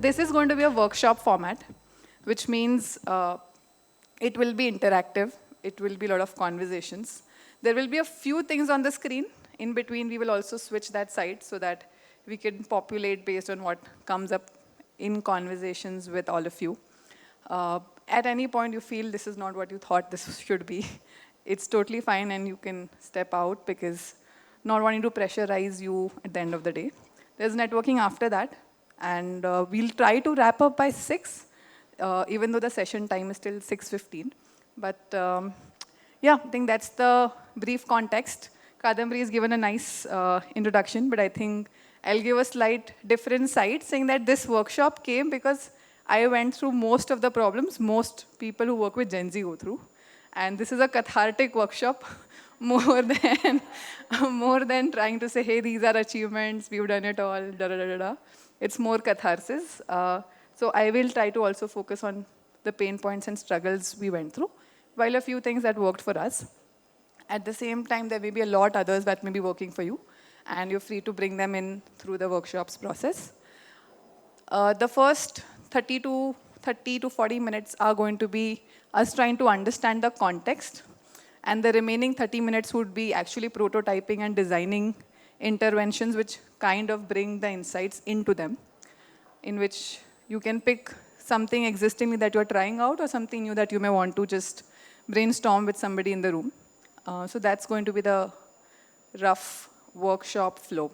this is going to be a workshop format, which means it will be interactive. It will be a lot of conversations. There will be a few things on the screen. In between, we will also switch that side so that we can populate based on what comes up in conversations with all of you. At any point you feel this is not what you thought this should be, it's totally fine and you can step out because not wanting to pressurize you at the end of the day. There's networking after that, and we'll try to wrap up by 6, even though the session time is still 6:15. But yeah, I think that's the brief context. Kadambari has given a nice introduction, but I think I'll give a slight different side, saying that this workshop came because I went through most of the problems most people who work with Gen Z go through. And this is a cathartic workshop more than, more than trying to say, hey, these are achievements, we've done it all, da da da da da. It's more catharsis. So I will try to also focus on the pain points and struggles we went through, while a few things that worked for us. At the same time, there may be a lot others that may be working for you, and you're free to bring them in through the workshops process. The first 30 to 40 minutes are going to be us trying to understand the context, and the remaining 30 minutes would be actually prototyping and designing interventions which kind of bring the insights into them, in which you can pick something existing that you're trying out or something new that you may want to just brainstorm with somebody in the room. So that's going to be the rough workshop flow.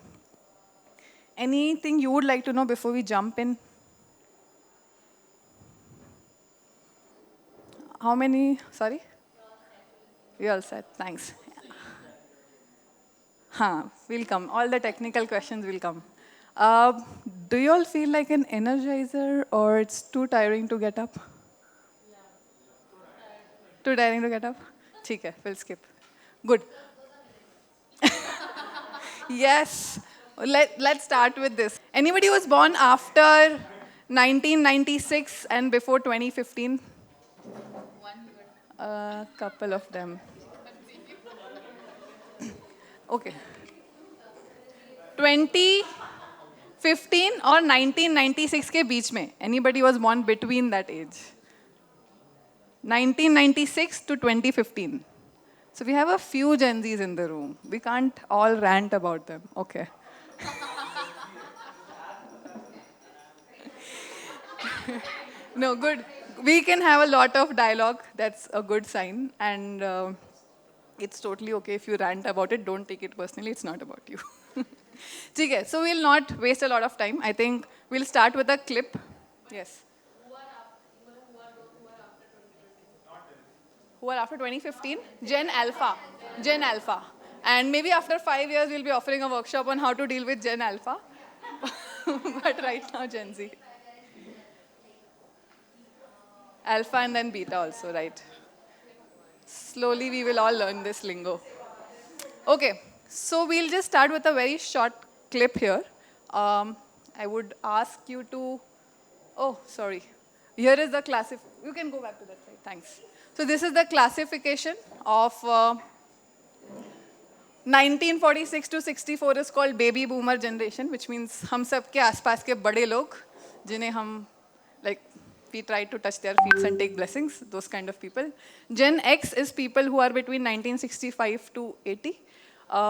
Anything you would like to know before we jump in? How many? Sorry? You're all set. Thanks. We'll come. All the technical questions will come. Do you all feel like an energizer or it's too tiring to get up? Too tiring to get up? ठीक है, we'll skip. Good. Yes. Let's start with this. Anybody who was born after 1996 and before 2015? A couple of them. Okay. 2015 or 1996 के बीच में. Anybody was born between that age? 1996 to 2015. So we have a few Gen Zs in the room. We can't all rant about them. Okay. No, good. We can have a lot of dialogue. That's a good sign. And it's totally okay if you rant about it. Don't take it personally. It's not about you. Okay, so we'll not waste a lot of time. I think we'll start with a clip. Yes. Who are after 2015? Gen Alpha. Gen Alpha. And maybe after 5 years, we'll be offering a workshop on how to deal with Gen Alpha. But right now, Gen Z. Alpha and then beta also, right? Slowly, we will all learn this lingo. Okay, so we'll just start with a very short clip here. I would ask you to, oh, sorry. Here is the you can go back to that side, thanks. So this is the classification of 1946 to 64 is called baby boomer generation, which means हम सब के आसपास के बड़े लोग जिन्हें हम like we try to touch their feet and take blessings, those kind of people. Gen X is people who are between 1965 to 80.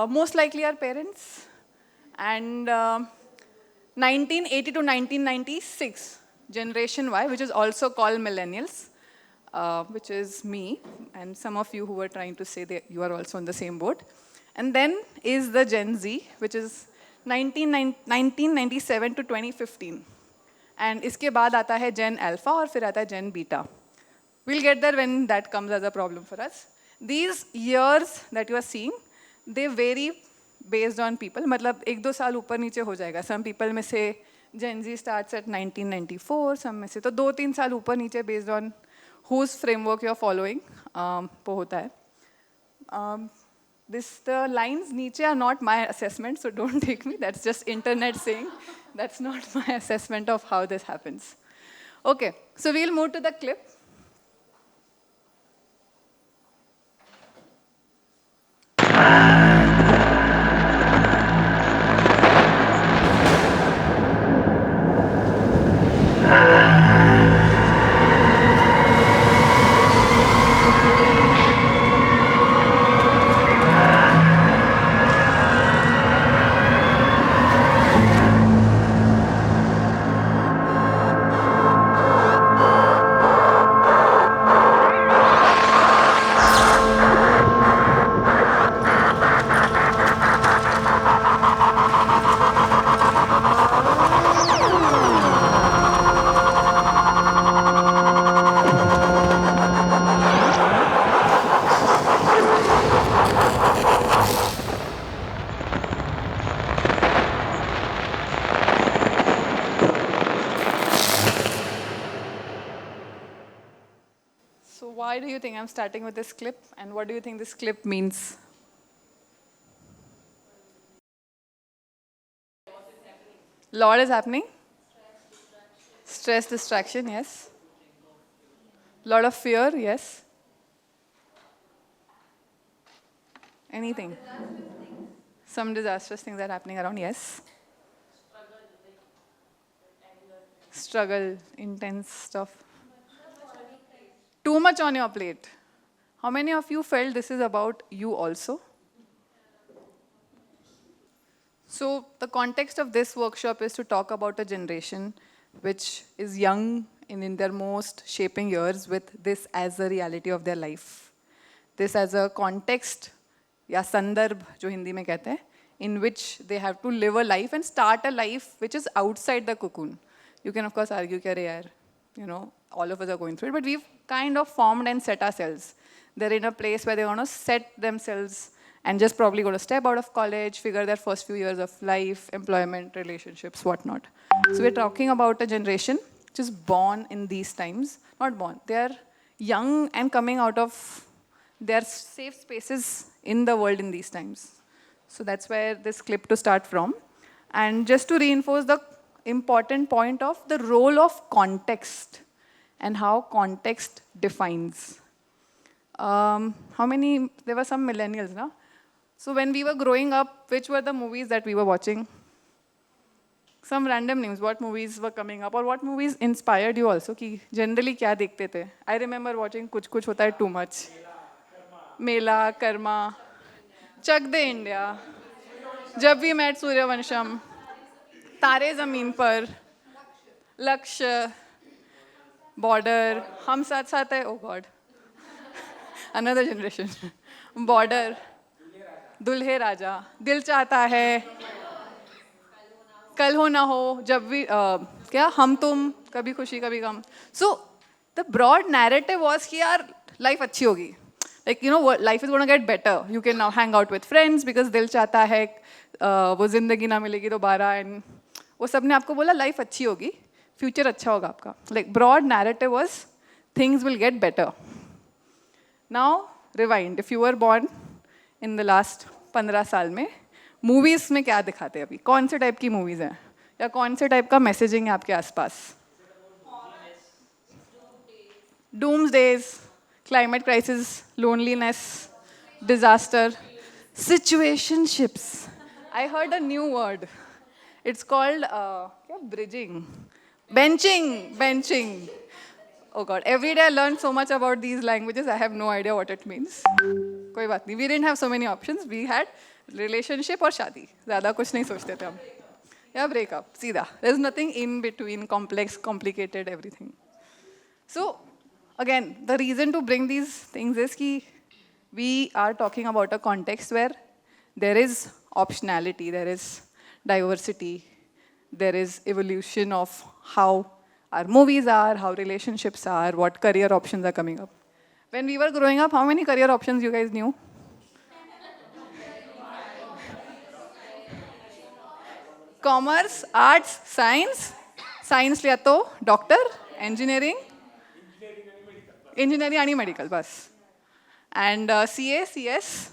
Most likely our parents. And 1980 to 1996, Generation Y, which is also called Millennials, which is me, and some of you who were trying to say that you are also on the same boat. And then is the Gen Z, which is 1997 to 2015. And इसके बाद आता है Gen Alpha और फिर आता है Gen Beta. We'll get there when that comes as a problem for us. These years that you are seeing, they vary based on people. मतलब 1-2 साल ऊपर नीचे हो जाएगा. Some people में से Gen Z starts at 1994, some में से तो 2-3 साल ऊपर नीचे based on whose framework you are following वो होता है. The lines नीचे are not my assessment, so don't take me. That's just internet saying. That's not my assessment of how this happens. Okay, so we'll move to the clip. Why do you think I'm starting with this clip? And what do you think this clip means? Lot is happening. Stress, distraction, yes. Lot of fear, yes. Anything. Some disastrous things are happening around, yes. Struggle, intense stuff. Too much on your plate. How many of you felt this is about you also? So the context of this workshop is to talk about a generation which is young and in their most shaping years with this as a reality of their life. This as a context, या संदर्भ जो हिंदी में कहते हैं, in which they have to live a life and start a life which is outside the cocoon. You can of course argue कि अरे यार, you know, all of us are going through it, but we've kind of formed and set ourselves. They're in a place where they want to set themselves and just probably going to step out of college, figure their first few years of life, employment, relationships, whatnot. So we're talking about a generation which is born in these times. Not born, they're young and coming out of their safe spaces in the world in these times. So that's where this clip to start from. And just to reinforce the important point of the role of context and how context defines. How many, there were some millennials, no? So when we were growing up, which were the movies that we were watching? Some random names, what movies were coming up or what movies inspired you also? कि generally क्या देखते थे? I remember watching कुछ कुछ होता है too much. मेला, कर्मा, चक दे India, जब we met Sooryavansham, तारे ज़मीन पर, लक्ष्य, बॉर्डर, हम साथ साथ है, oh God, another generation, border, दुल्हे राजा, दिल चाहता है, कल हो ना हो, जब भी क्या हम तुम, कभी खुशी कभी गम. So the broad narrative was कि यार life अच्छी होगी. Like, you know, life is going to get better. You can now hang out with friends because दिल चाहता है वो जिंदगी ना मिलेगी दोबारा and वो सब ने आपको बोला life अच्छी होगी, future अच्छा होगा आपका. Like broad narrative was things will get better. Now rewind. If you were born in the last 15 साल में, movies में क्या दिखाते हैं अभी? कौन से टाइप की movies हैं? या कौन से टाइप का messaging है आपके आसपास? Doomsdays. Climate crisis, loneliness, disaster, situationships. I heard a new word. It's called bridging, benching. Oh God, every day I learn so much about these languages, I have no idea what it means. कोई बात नहीं, we didn't have so many options. We had relationship और शादी. ज़्यादा कुछ नहीं सोचते थे हम. या breakup, सीधा. There's nothing in between, complex, complicated, everything. So, again, the reason to bring these things is that we are talking about a context where there is optionality, there is diversity, there is evolution of how our movies are, how relationships are, what career options are coming up. When we were growing up, how many career options you guys knew? Commerce, arts, science. Science लिया तो doctor, engineering. Engineering and medical, bas. And CA, CS,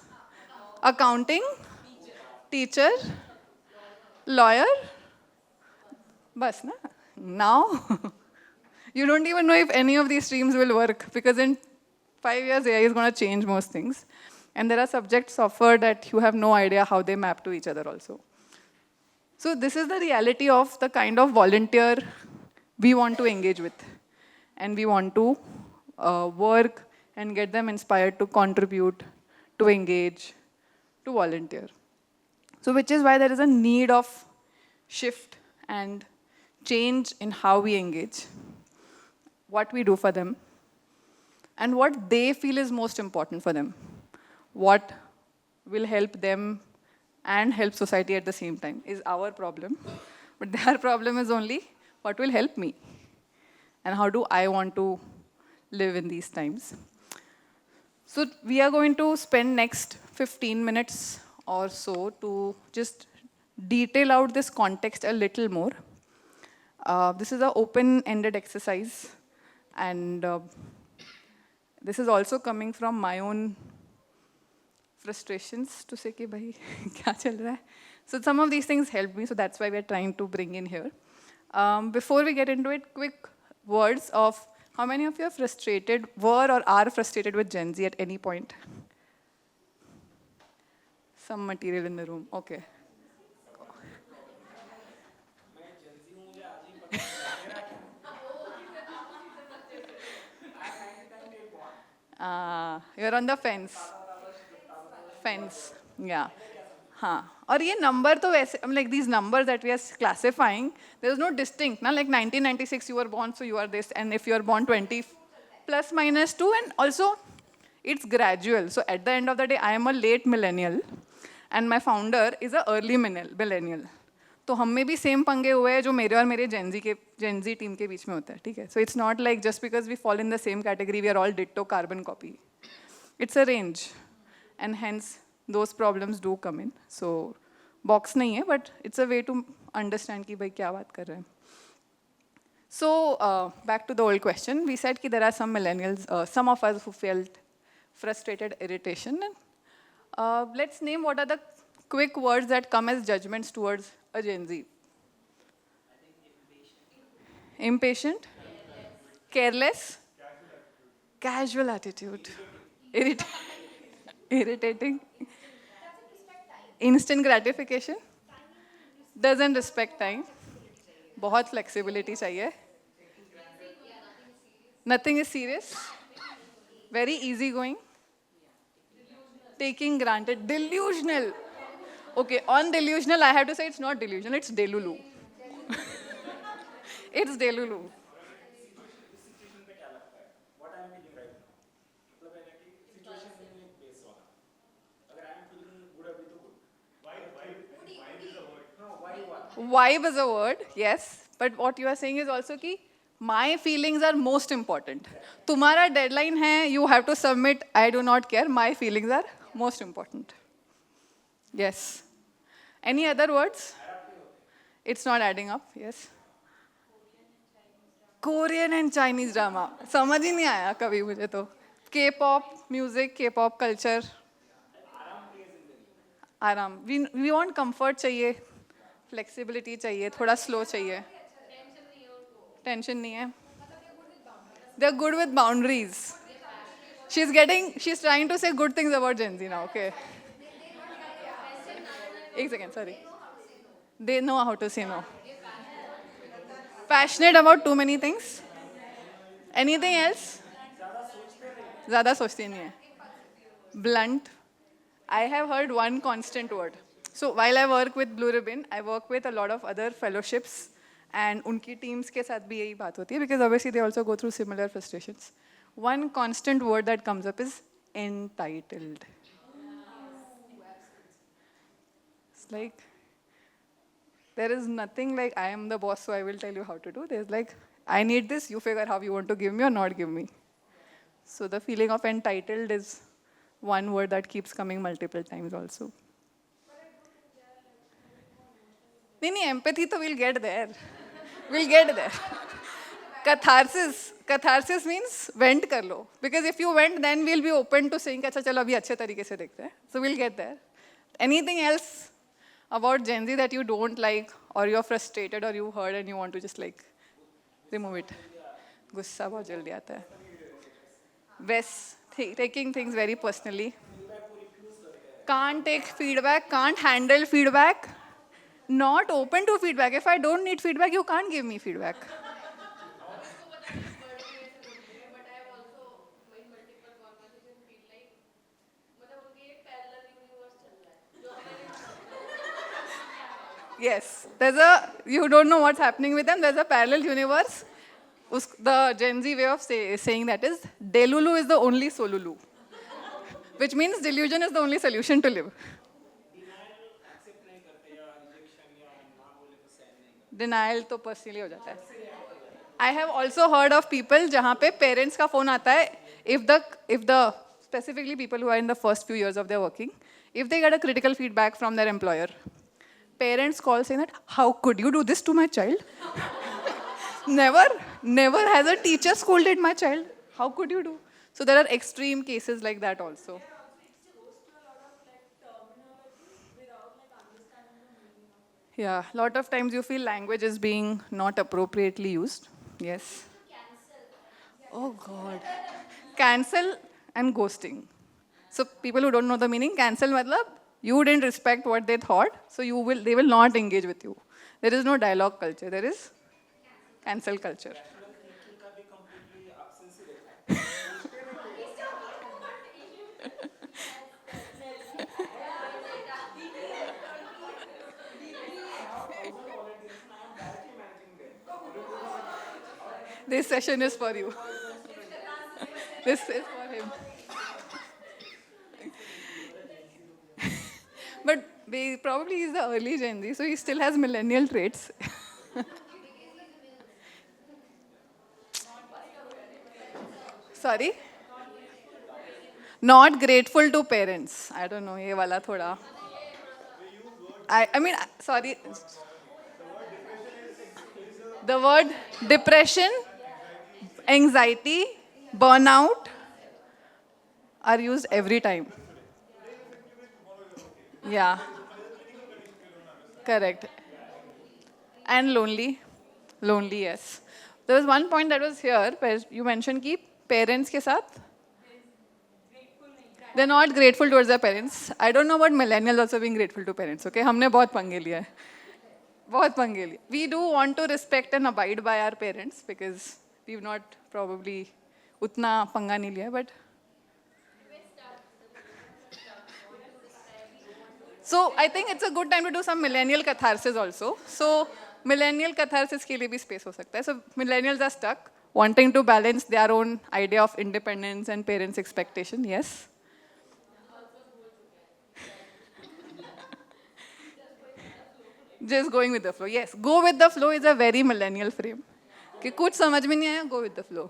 accounting, teacher, lawyer, bas na? Now, you don't even know if any of these streams will work because in 5 years AI is going to change most things. And there are subjects offered that you have no idea how they map to each other also. So this is the reality of the kind of volunteer we want to engage with. And we want to work and get them inspired to contribute, to engage, to volunteer. So which is why there is a need of shift and change in how we engage, what we do for them, and what they feel is most important for them. What will help them and help society at the same time is our problem. But their problem is only what will help me and how do I want to live in these times. So we are going to spend next 15 minutes or so to just detail out this context a little more. This is an open-ended exercise, and this is also coming from my own frustrations to say कि भाई क्या चल रहा है. So some of these things helped me, so that's why we're trying to bring in here. Before we get into it, quick words of how many of you are frustrated, were or are frustrated with Gen Z at any point? Some material in the room, okay. You're on the fence. Fence, yeah. हाँ और ये number तो वैसे like these numbers that we are classifying, there is no distinct ना, like 1996 you were born so you are this, and if you are born 20 plus minus 2, and also it's gradual. So at the end of the day I am a late millennial and my founder is a early millennial. तो हम में भी same पंगे हुए हैं जो मेरे और मेरे Gen Z टीम के बीच में होता है, ठीक है. So it's not like just because we fall in the same category we are all ditto carbon copy. It's a range and hence those problems do come in. So box nahi hai, but it's a way to understand ki bhai kya baat kar rahe hain. So back to the old question, we said ki there are some millennials, some of us who felt frustrated, irritation. Let's name what are the quick words that come as judgments towards a Gen Z. Impatient? Careless? Casual attitude. Irritating. Instant gratification. Doesn't respect time. बहुत flexibility चाहिए. Nothing is serious. Very easygoing. Taking granted. Delusional. Okay, on delusional, I have to say it's not delusional, it's delulu. It's delulu. Vibe is a word, yes. But what you are saying is also कि my feelings are most important. तुम्हारा deadline है, you have to submit, I do not care, my feelings are most important. Yes. Any other words? It's not adding up, yes. Korean and Chinese drama. समझ ही नहीं आया कभी मुझे तो. K-pop music, K-pop culture. आराम. We want comfort चाहिए. Flexibility चाहिए, थोड़ा slow चाहिए. Tension नहीं है. They're good with boundaries. She's trying to say good things about Gen Z now, okay. एक second, sorry. They know how to say no. Passionate about too many things. Anything else? ज़्यादा सोचती नहीं है. Blunt. I have heard one constant word. So while I work with Blue Ribbon, I work with a lot of other fellowships, and उनकी teams के साथ भी यही बात होती है because obviously they also go through similar frustrations. One constant word that comes up is entitled. It's like there is nothing like I am the boss, so I will tell you how to do. There's like I need this, you figure how you want to give me or not give me. So the feeling of entitled is one word that keeps coming multiple times also. No, empathy, so we'll get there. We'll get there. Catharsis means vent kar lo. Because if you vent, then we'll be open to saying, अच्छा चलो अभी अच्छे तरीके से देखते हैं. So we'll get there. Anything else about Gen Z that you don't like, or you're frustrated, or you heard and you want to just like remove it? गुस्सा बहुत जल्दी आता है. Wes, taking things very personally. Can't take feedback, can't handle feedback. Not open to feedback. If I don't need feedback, you can't give me feedback. Yes, you don't know what's happening with them. There's a parallel universe. The Gen Z way of saying that is, Delulu is the only Solulu. Which means delusion is the only solution to live. Denial तो personally हो जाता है. I have also heard of people जहाँ पे parents का phone आता है, if the specifically people who are in the first few years of their working, if they get a critical feedback from their employer, parents call saying that, how could you do this to my child? Never has a teacher scolded my child. How could you do? So there are extreme cases like that also. Yeah, a lot of times you feel language is being not appropriately used. Yes. Oh God. Cancel and ghosting. So people who don't know the meaning, cancel matlab, you didn't respect what they thought, so they will not engage with you. There is no dialogue culture, there is cancel culture. This session is for you. This is for him. But probably he's the early Gen Z, so he still has millennial traits. Sorry? Not grateful to parents. I don't know, ye wala thoda. I mean, sorry. The word depression, anxiety, burnout are used every time. Yeah, correct. And lonely. Lonely, yes. There was one point that was here where you mentioned कि parents के साथ they're not grateful towards their parents. I don't know about millennials also being grateful to parents, okay? हमने बहुत पंगे लिया है. बहुत पंगे लिए. We do want to respect and abide by our parents because we've not probably उतना पंगा नहीं लिया, but so I think it's a good time to do some millennial catharsis also. So millennial catharsis के लिए भी space हो सकता है. So millennials are stuck, wanting to balance their own idea of independence and parents' expectation. Yes. Just going with the flow. Yes, go with the flow is a very millennial frame. कि कुछ समझ में नहीं आया, go with the flow.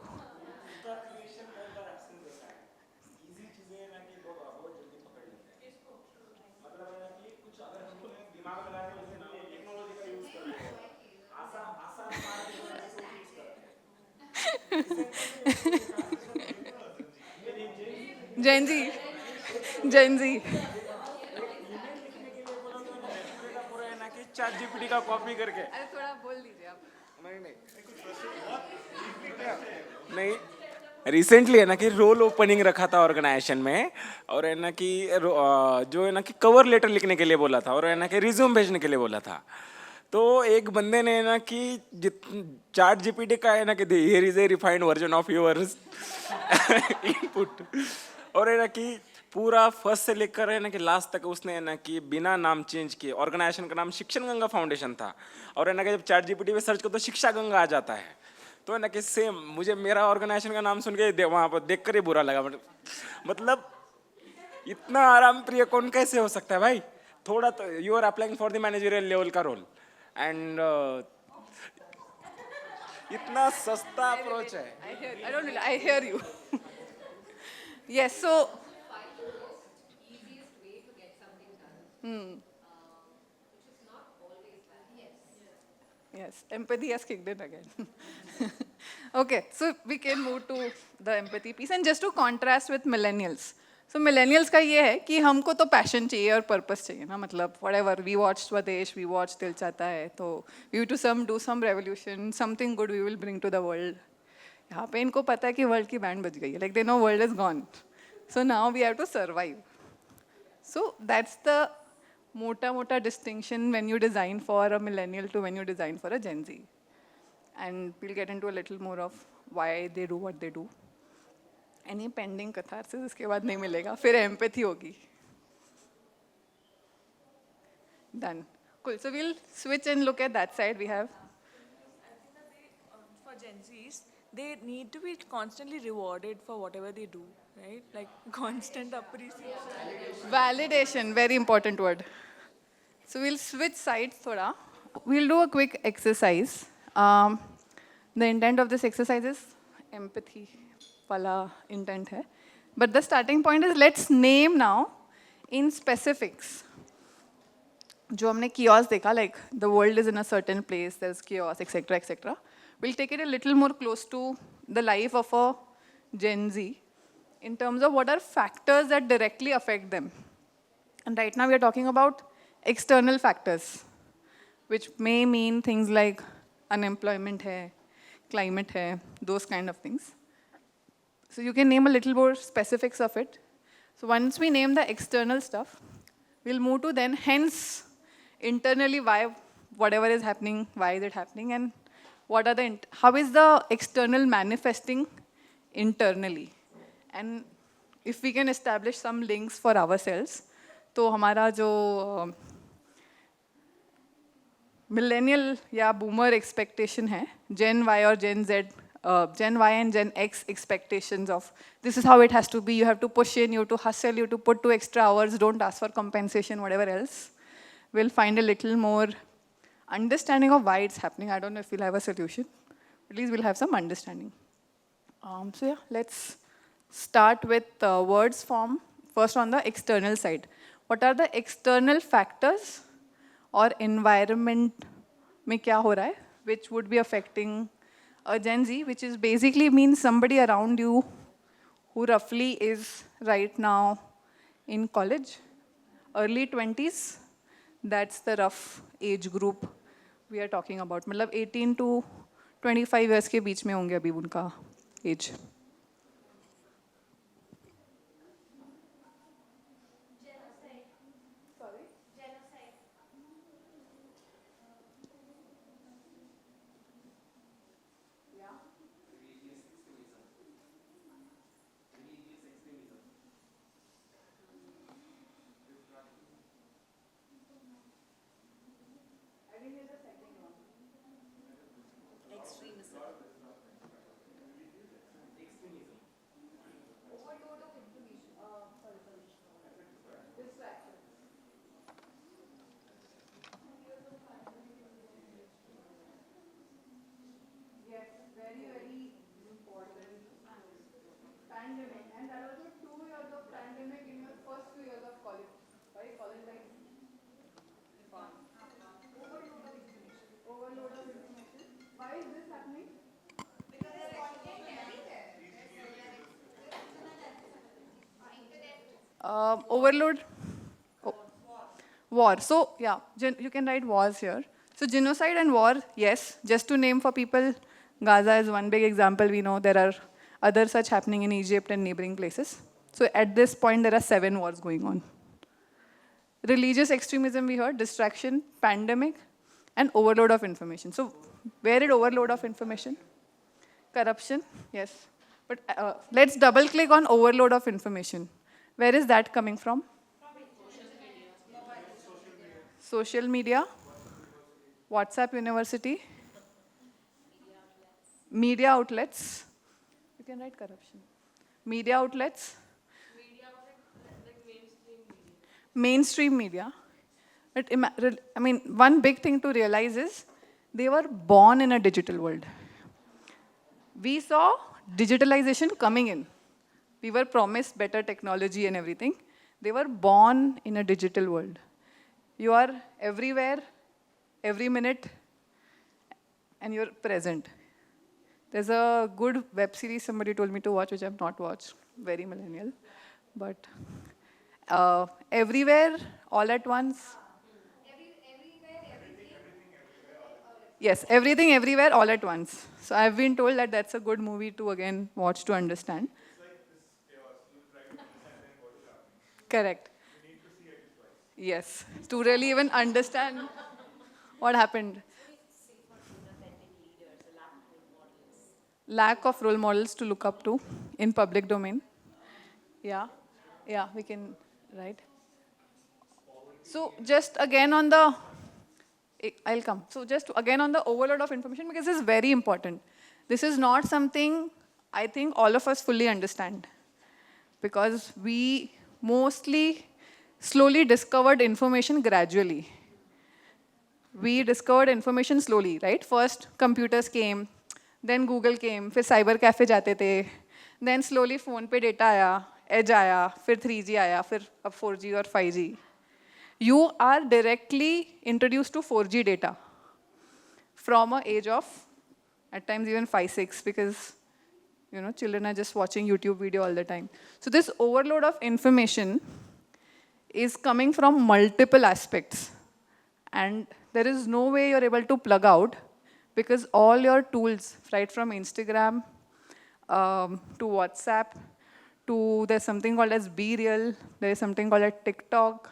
Gen Z. Gen Z. Chat GPT का copy करके अरे थोड़ा बोल दीजिए आप. नहीं रिसेंटली है ना कि रोल ओपनिंग रखा था ऑर्गेनाइजेशन में और है ना कि जो है ना कि कवर लेटर लिखने के लिए बोला था और है ना कि रिज्यूम भेजने के लिए बोला था. तो एक बंदे ने ना कि चैट जीपीटी का है ना कि here is a refined version of yours input और है ना कि पूरा फर्स्ट से लेकर है ना कि लास्ट तक उसने है ना कि बिना नाम चेंज किए, ऑर्गेनाइजेशन का नाम शिक्षण गंगा फाउंडेशन था और है ना कि जब चैट जीपीटी पे सर्च करो तो शिक्षा गंगा आ जाता है. तो है ना कि सेम मुझे मेरा ऑर्गेनाइजेशन का नाम सुन के वहाँ पर देख कर ही बुरा लगा. मतलब इतना आराम प्रिय कौन कैसे हो सकता है भाई. थोड़ा तो you are applying for the managerial level का रोल एंड इतना सस्ता अप्रोच है. I hear you. Yes, so yes, empathy has kicked in again. Okay, so we can move to the empathy piece. And just to contrast with millennials. So millennials का ये है कि हमको तो passion चाहिए और purpose चाहिए ना, मतलब whatever, we watch स्वदेश, we watch दिल चाहता है, तो we to do some revolution, something good we will bring to the world. यहाँ पे इनको पता है कि world की band बज गई है, like they know world is gone. So now we have to survive. So that's the mota distinction when you design for a millennial to when you design for a Gen Z. And we'll get into a little more of why they do what they do. Any pending catharsis इसके बाद नहीं मिलेगा, फिर empathy होगी. Done. Cool. So we'll switch and look at that side. We have. I think that for Gen Zs, they need to be constantly rewarded for whatever they do, right? Like constant appreciation. Validation, very important word. So we'll switch sides thoda. We'll do a quick exercise. The intent of this exercise is empathy wala intent hai. But the starting point is let's name now in specifics. जो हमने chaos देखा, like the world is in a certain place, there's chaos, etc., etc. We'll take it a little more close to the life of a Gen Z. in terms of what are factors that directly affect them. And right now we are talking about external factors, which may mean things like unemployment hai, climate hai, those kind of things. So you can name a little more specifics of it. So once we name the external stuff, we'll move to then hence internally why whatever is happening, why is it happening, and what are the how is the external manifesting internally. And if we can establish some links for ourselves, तो हमारा जो millennial या boomer expectation है, Gen Y or Gen Z, Gen Y and Gen X expectations of this is how it has to be, you have to push in, you have to hustle, you have to put 2 extra hours, don't ask for compensation, whatever else, we'll find a little more understanding of why it's happening. I don't know if we'll have a solution. At least we'll have some understanding. So yeah, let's start with words form. First on the external side. What are the external factors or environment में क्या हो रहा है, which would be affecting a Gen Z, which is basically means somebody around you who roughly is right now in college, early 20s. That's the rough age group we are talking about. मतलब 18 to 25 years के बीच में होंगे अभी उनका age. Pandemic, and that was 2 years of pandemic in your first 2 years of college, right? College life. Overload of information. Why is this happening? Overload. Oh. War. So yeah, you can write wars here. So genocide and war, yes. Just to name for people, Gaza is one big example. We know there are other such happening in Egypt and neighboring places. So at this point, there are 7 wars going on. Religious extremism, we heard, distraction, pandemic, and overload of information. So where did overload of information? Corruption, yes. But let's double click on overload of information. Where is that coming from? Social media, WhatsApp University, media outlets. You can write corruption. Media outlets. Mainstream media. But I mean, one big thing to realize is they were born in a digital world. We saw digitalization coming in. We were promised better technology and everything. They were born in a digital world. You are everywhere, every minute, and you're present. There's a good web series somebody told me to watch, which I've not watched, very millennial. But everywhere, all at once. Yes, everything, everywhere, all at once. So I've been told that that's a good movie to again watch to understand. Correct. Yes, to really even understand what happened. Lack of role models to look up to in public domain. Yeah, yeah, we can, right? So just again on the, I'll come. So just again on the overload of information, because this is very important. This is not something I think all of us fully understand, because we mostly slowly discovered information gradually. We discovered information slowly, right? First, computers came, then Google came, फिर cyber cafe जाते थे, then slowly phone पे data आया, edge आया, फिर 3G आया, फिर अब 4G और 5G. You are directly introduced to 4G data from an age of, at times even 5, 6, because Children are just watching YouTube video all the time. So this overload of information is coming from multiple aspects. And there is no way you're able to plug out because all your tools, right from Instagram to WhatsApp, to there's something called as Be Real, there is something called as TikTok.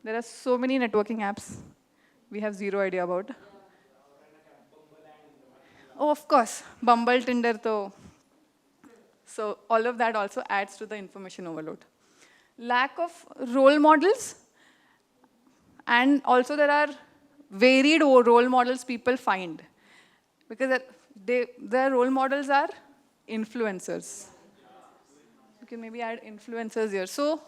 There are so many networking apps we have zero idea about. Oh, of course, Bumble, Tinder, though. So all of that also adds to the information overload. Lack of role models, and also there are varied role models people find because their role models are influencers. You can maybe add influencers here. So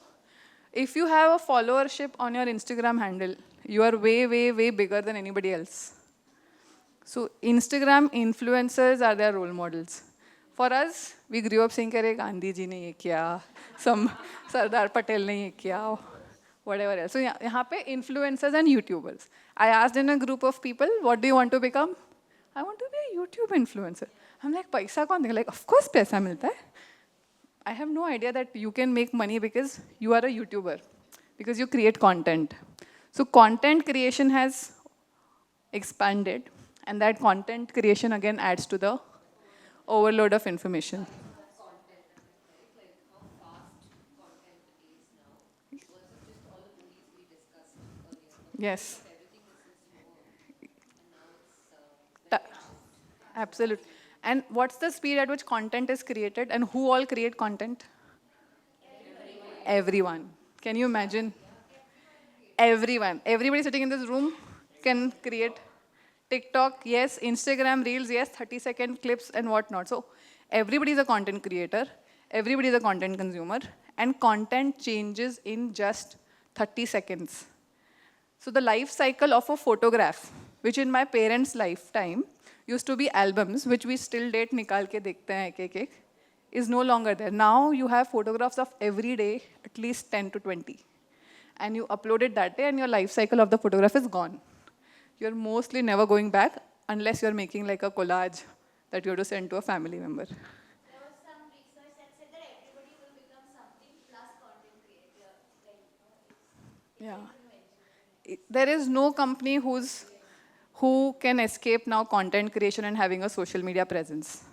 if you have a followership on your Instagram handle, you are way, way, way bigger than anybody else. So Instagram influencers are their role models. For us, we grew up saying, "Kare Gandhi ji ne ye kiya, some Sardar Patel ne ye kiya," whatever else. So यहाँ पे influencers and YouTubers. I asked in a group of people, "What do you want to become?" "I want to be a YouTube influencer." I'm like, "पैसा कौन देगा?" Like, of course पैसा मिलता है. I have no idea that you can make money because you are a YouTuber, because you create content. So content creation has expanded, and that content creation again adds to the overload of information. Yes. Ta- Absolutely. And what's the speed at which content is created, and who all create content? Everyone. Can you imagine? Everyone. Everybody sitting in this room can create TikTok, yes, Instagram Reels, yes, 30-second clips and whatnot. So everybody is a content creator, everybody is a content consumer, and content changes in just 30 seconds. So the life cycle of a photograph, which in my parents' lifetime used to be albums, which we still date nikal ke dekhte hain ek ek, is no longer there. Now you have photographs of every day, at least 10 to 20. And you upload it that day, and your life cycle of the photograph is gone. You're mostly never going back unless you're making like a collage that you have to send to a family member. There was some research that said that everybody will become something plus content creator. Like, it's Yeah. invention. There is no company who can escape now content creation and having a social media presence.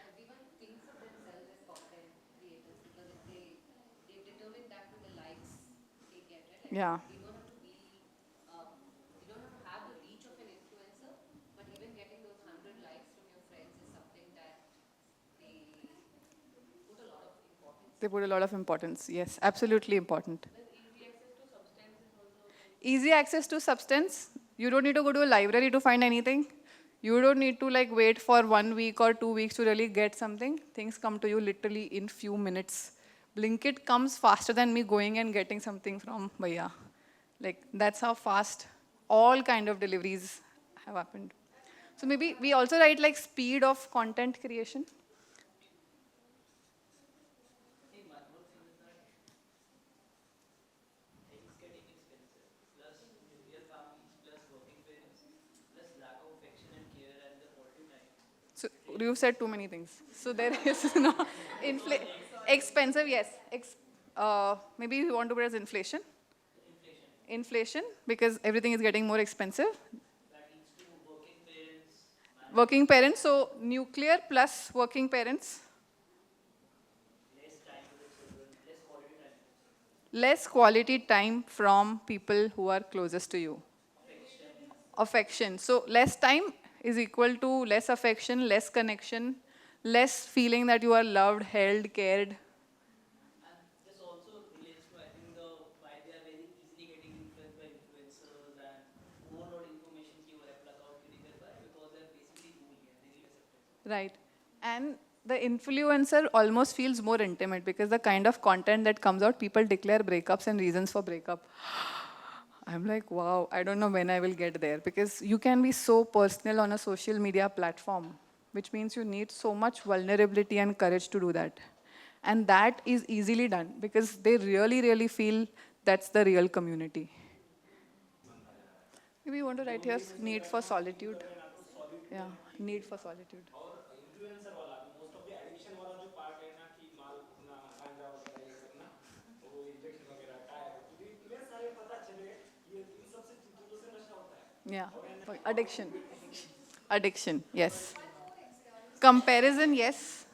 Everyone thinks of themselves as content creators because if they determine that with the likes they get, right? Like Yeah. you don't have to be, you don't have to have the reach of an influencer, but even getting those 100 likes from your friends is something that they put a lot of importance. They put a lot of importance. Yes, absolutely important. But easy access to substance is also Easy access to substance. You don't need to go to a library to find anything. You don't need to like wait for 1 week or 2 weeks to really get something. Things come to you literally in few minutes. Blinkit comes faster than me going and getting something from Bhaiya. Like that's how fast all kind of deliveries have happened. So maybe we also write like speed of content creation. Things getting expensive, plus nuclear families, plus working parents, plus lack of affection and care and the quality time. So you said too many things. So there is no expensive, yes. Maybe you want to put as inflation. Inflation, because everything is getting more expensive. That leads to working parents, Working parents, so nuclear plus working parents. less time to the children, less quality time, Less quality time from people who are closest to you. Affection. So less time is equal to less affection, less connection, less feeling that you are loved, held, cared. and this also relates to I think the why they are very easily getting influenced by influencers and overload information की वो plug out नहीं कर पाए because they are basically lonely and they need acceptance. Right. And the influencer almost feels more intimate because the kind of content that comes out, people declare breakups and reasons for breakup. I'm like, wow, I don't know when I will get there because you can be so personal on a social media platform, which means you need so much vulnerability and courage to do that. And that is easily done because they really, really feel that's the real community. Maybe you want to write here, need for solitude. Yeah, need for solitude. और influencer वाला most of the addiction वाला Yeah. Addiction. Addiction, yes. Comparison, yes.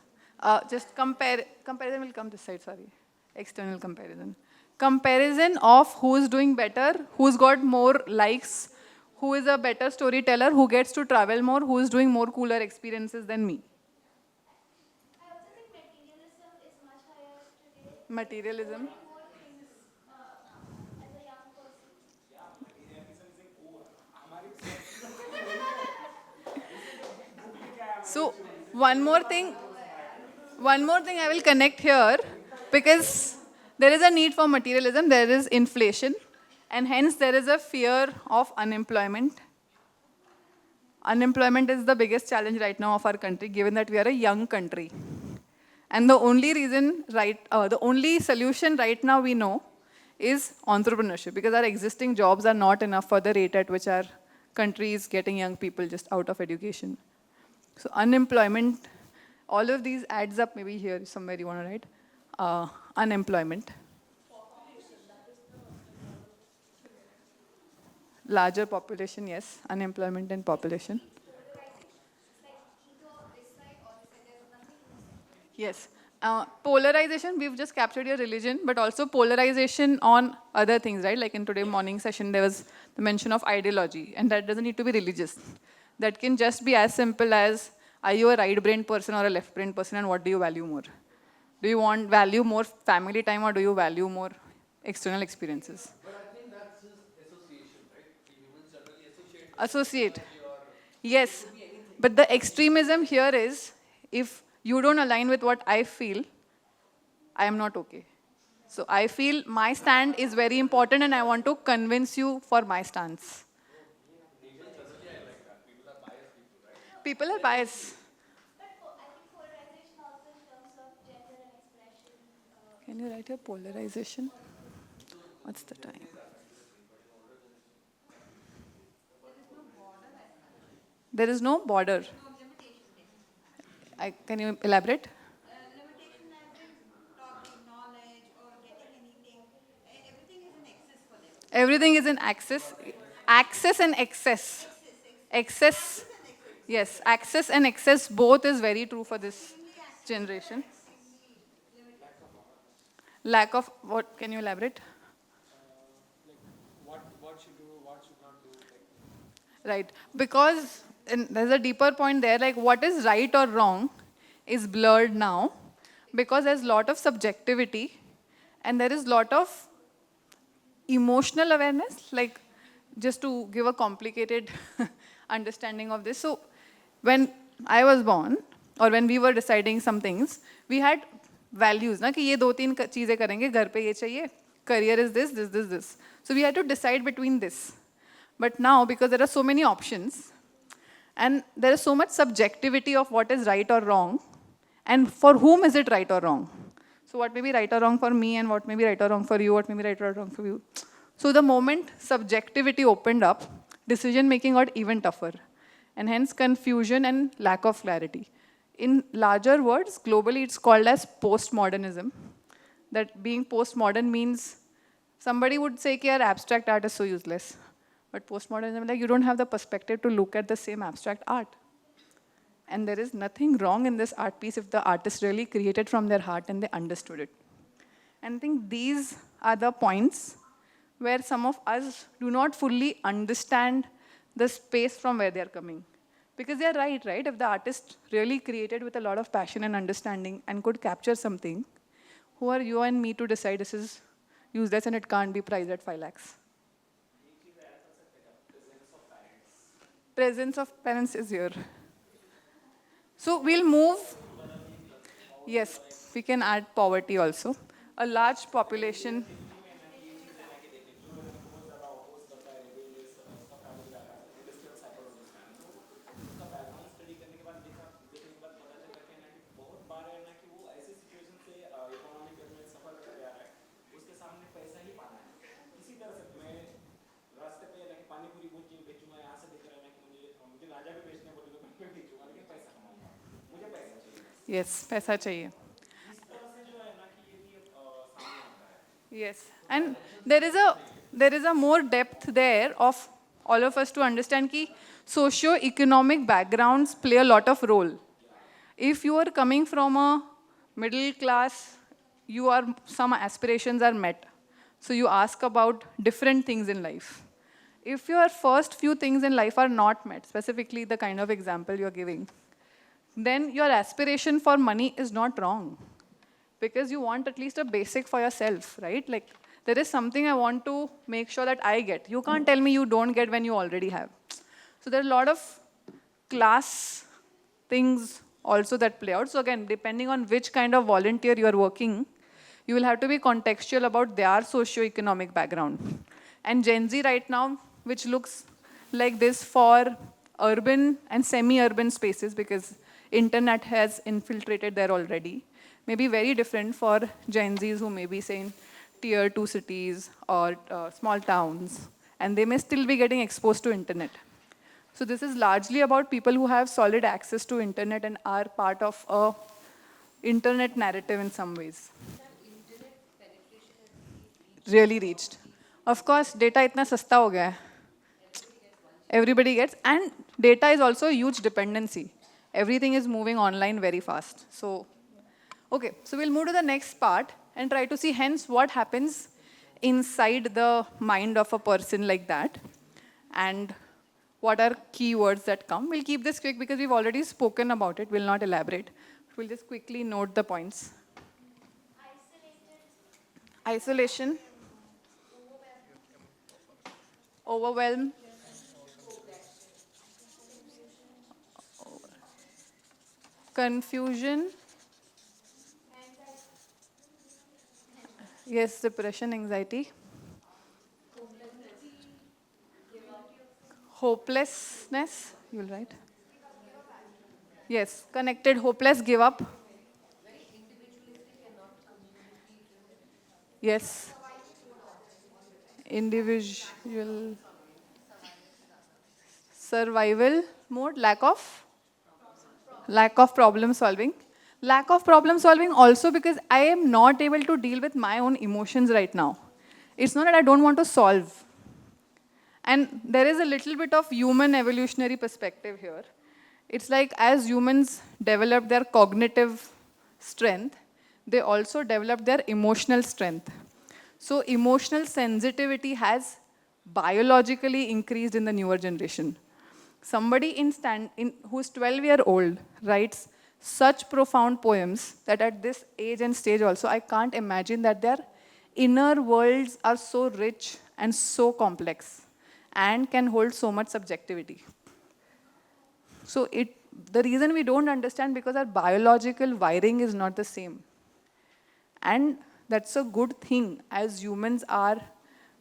Just comparison will come this side, sorry. External comparison. Comparison of who's doing better, who's got more likes, who is a better storyteller, who gets to travel more, who is doing more cooler experiences than me. I also think materialism is much higher today. Materialism. More things as a young person. So one more thing I will connect here, because there is a need for materialism, there is inflation, and hence there is a fear of unemployment. Unemployment is the biggest challenge right now of our country, given that we are a young country. And the only solution right now we know is entrepreneurship, because our existing jobs are not enough for the rate at which our country is getting young people just out of education. So unemployment, all of these adds up, maybe here somewhere you want to write, unemployment. Larger population, yes, unemployment and population. Yes. Polarization, we've just captured your religion, but also polarization on other things, right? Like in today's morning session, there was the mention of ideology, and that doesn't need to be religious. That can just be as simple as, are you a right-brained person or a left-brained person, and what do you value more? Do you value more family time, or do you value more external experiences? Associate. Yes. But the extremism here is, if you don't align with what I feel, I am not okay. So I feel my stand is very important and I want to convince you for my stance. People are biased. But I think polarization also in terms of gender and expression. Can you write your polarization? What's the time? There is no border. Can you elaborate? Limitation as in talking, knowledge, or getting anything. Everything is an excess for them. Everything is in access. Access and excess. Excess. Yes, access and excess both is very true for this generation. Lack of what? Can you elaborate? Right. Because and there's a deeper point there, like what is right or wrong is blurred now, because there's a lot of subjectivity and there is a lot of emotional awareness. Like, just to give a complicated understanding of this. So when I was born, or when we were deciding some things, we had values, na, कि ये दो तीन चीजें करेंगे, घर पे ये चाहिए, career is this. So we had to decide between this. But now, because there are so many options, and there is so much subjectivity of what is right or wrong, and for whom is it right or wrong. So what may be right or wrong for me, and what may be right or wrong for you, what may be right or wrong for you. So the moment subjectivity opened up, decision making got even tougher, and hence confusion and lack of clarity. In larger words, globally it's called as postmodernism. That being postmodern means, somebody would say that abstract art is so useless. But postmodernism, like, you don't have the perspective to look at the same abstract art. And there is nothing wrong in this art piece if the artist really created from their heart and they understood it. And I think these are the points where some of us do not fully understand the space from where they are coming. Because they are right? If the artist really created with a lot of passion and understanding and could capture something, who are you and me to decide this is useless and it can't be priced at 5 lakhs? Presence of parents is here. So we'll move. Yes, we can add poverty also. A large population. Yes, पैसा चाहिए. Yes, and there is a more depth there of all of us to understand कि socio-economic backgrounds play a lot of role. If you are coming from a middle class, some aspirations are met. So you ask about different things in life. If your first few things in life are not met, specifically the kind of example you're giving, then your aspiration for money is not wrong. Because you want at least a basic for yourself, right? Like, there is something I want to make sure that I get. You can't tell me you don't get when you already have. So there are a lot of class things also that play out. So again, depending on which kind of volunteer you are working, you will have to be contextual about their socio-economic background. And Gen Z right now, which looks like this for urban and semi-urban spaces, because internet has infiltrated there already, may be very different for Gen Zs who may be saying tier 2 cities or small towns, and they may still be getting exposed to internet. So this is largely about people who have solid access to internet and are part of a internet narrative in some ways. Really reached. Of course, data itna sasta ho gaya hai. Everybody gets, and data is also a huge dependency. Everything is moving online very fast. So, okay, so we'll move to the next part and try to see hence what happens inside the mind of a person like that, and what are keywords that come. We'll keep this quick because we've already spoken about it. We'll not elaborate. We'll just quickly note the points. Isolation. Overwhelm. Confusion. Yes, depression, anxiety. Hopelessness, you'll write. Yes, connected, hopeless, give up. Yes. Individual. Survival mode, lack of problem solving. Lack of problem solving also because I am not able to deal with my own emotions right now. It's not that I don't want to solve. And there is a little bit of human evolutionary perspective here. It's like as humans develop their cognitive strength, they also develop their emotional strength. So emotional sensitivity has biologically increased in the newer generation. Somebody who's 12-year-old writes such profound poems that at this age and stage also, I can't imagine that their inner worlds are so rich and so complex and can hold so much subjectivity. So the reason we don't understand because our biological wiring is not the same. And that's a good thing as humans are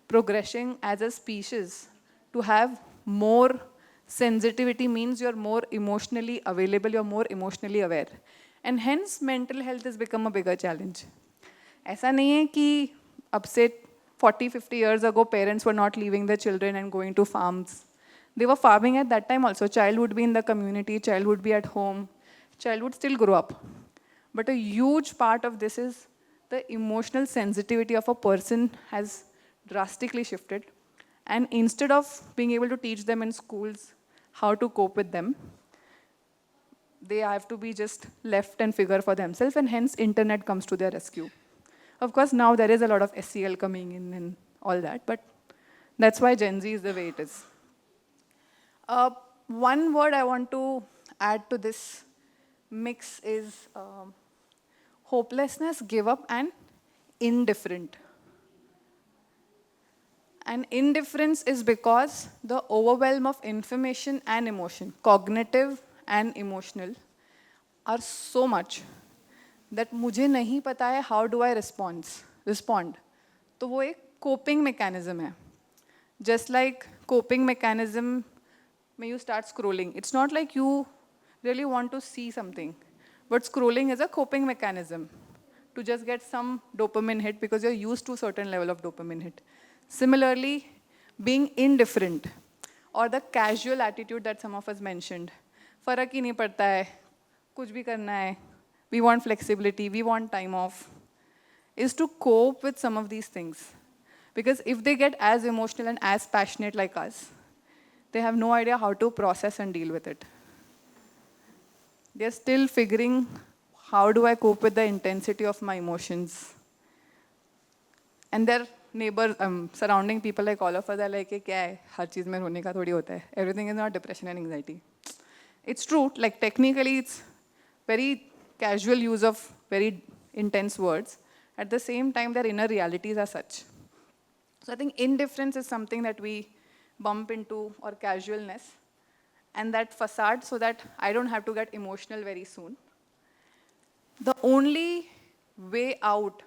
progressing as a species. To have more sensitivity means you're more emotionally available, you're more emotionally aware. And hence mental health has become a bigger challenge. ऐसा नहीं है कि अब से 40-50 years ago parents were not leaving their children and going to farms. They were farming at that time also. Child would be in the community, child would be at home, child would still grow up. But a huge part of this is the emotional sensitivity of a person has drastically shifted. And instead of being able to teach them in schools how to cope with them, they have to be just left and figure for themselves, and hence internet comes to their rescue. Of course, now there is a lot of SEL coming in and all that, but that's why Gen Z is the way it is. One word I want to add to this mix is hopelessness, give up, and indifferent. And indifference is because the overwhelm of information and emotion, cognitive and emotional, are so much that मुझे नहीं पता है how do I respond. तो वो एक coping mechanism है. Just like coping mechanism, when you start scrolling, it's not like you really want to see something, but scrolling is a coping mechanism to just get some dopamine hit because you're used to a certain level of dopamine hit. Similarly, being indifferent or the casual attitude that some of us mentioned, फर्क ही नहीं पड़ता है, कुछ भी करना है, we want flexibility, we want time off, is to cope with some of these things. Because if they get as emotional and as passionate like us, They have no idea how to process and deal with it. They're still figuring, how do I cope with the intensity of my emotions? And their neighbors, surrounding people like all of us are like, क्या है? हर चीज़ में रोने का थोड़ी होता है. Everything is not depression and anxiety. It's true, like technically it's very casual use of very intense words. At the same time, their inner realities are such. So I think indifference is something that we bump into, or casualness, and that facade, so that I don't have to get emotional very soon. The only way out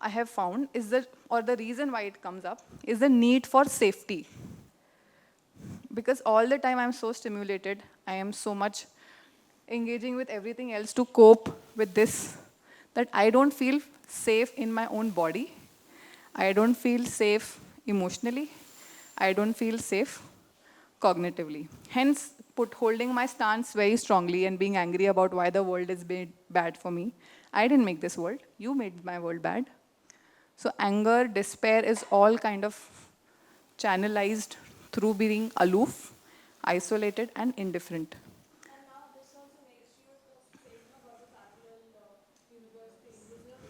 I have found is or the reason why it comes up, is the need for safety. Because all the time I'm so stimulated, I am so much engaging with everything else to cope with this, that I don't feel safe in my own body. I don't feel safe emotionally. I don't feel safe cognitively. Hence, holding my stance very strongly and being angry about why the world is made bad for me. I didn't make this world. You made my world bad. So anger, despair is all kind of channelized through being aloof, isolated, and indifferent. And now this also makes you saying about the parallel universe thing. This